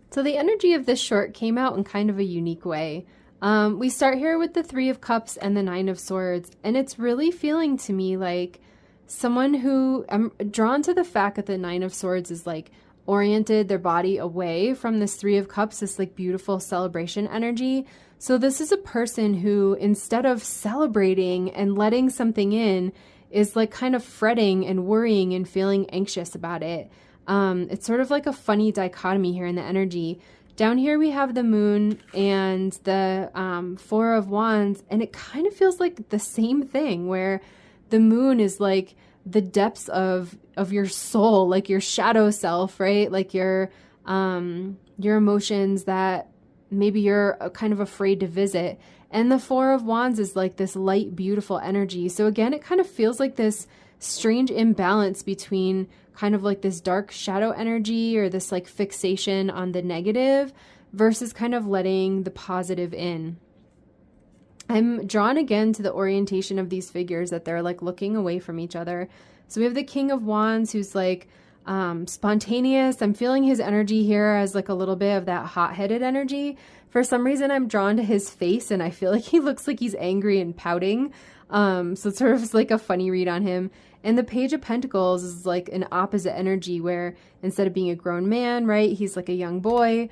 So the energy of this short came out in kind of a unique way. We start here with the Three of Cups and the Nine of Swords, and it's really feeling to me like someone who, I'm drawn to the fact that the Nine of Swords is like oriented their body away from this Three of Cups, this like beautiful celebration energy. So this is a person who, instead of celebrating and letting something in, is like kind of fretting and worrying and feeling anxious about it. It's sort of like a funny dichotomy here in the energy. Down here we have the moon and the Four of Wands, and it kind of feels like the same thing, where the moon is like the depths of your soul, like your shadow self, right? Like your emotions that maybe you're kind of afraid to visit. And the Four of Wands is like this light, beautiful energy. So again, it kind of feels like this strange imbalance between kind of like this dark shadow energy or this like fixation on the negative versus kind of letting the positive in. I'm drawn again to the orientation of these figures, that they're like looking away from each other. So we have the King of Wands, who's like spontaneous. I'm feeling his energy here as like a little bit of that hot-headed energy. For some reason, I'm drawn to his face, and I feel like he looks like he's angry and pouting. So it's sort of like a funny read on him. And the Page of Pentacles is like an opposite energy, where instead of being a grown man, right, he's like a young boy.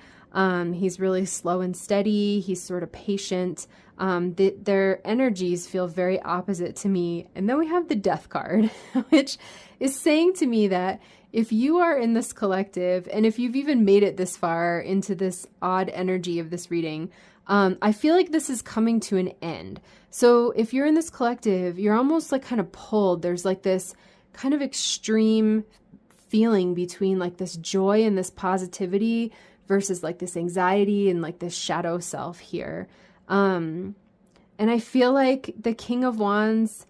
He's really slow and steady. He's sort of patient. Their energies feel very opposite to me. And then we have the Death card, which is saying to me that if you are in this collective, and if you've even made it this far into this odd energy of this reading, I feel like this is coming to an end. So if you're in this collective, you're almost like kind of pulled. There's like this kind of extreme feeling between like this joy and this positivity versus like this anxiety and like this shadow self here. And I feel like the King of Wands,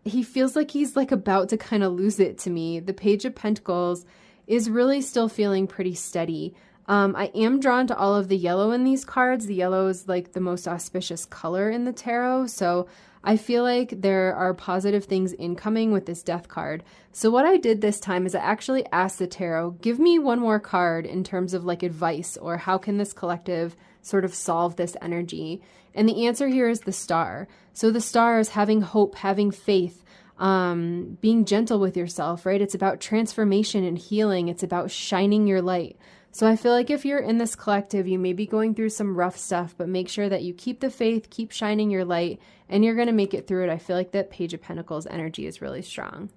he feels like he's like about to kind of lose it to me. The Page of Pentacles is really still feeling pretty steady. I am drawn to all of the yellow in these cards. The yellow is like the most auspicious color in the tarot. So I feel like there are positive things incoming with this Death card. So what I did this time is I actually asked the tarot, give me one more card in terms of like advice, or how can this collective sort of solve this energy? And the answer here is the Star. So the Star is having hope, having faith, being gentle with yourself, right? It's about transformation and healing. It's about shining your light. So I feel like if you're in this collective, you may be going through some rough stuff, but make sure that you keep the faith, keep shining your light, and you're going to make it through it. I feel like that Page of Pentacles energy is really strong.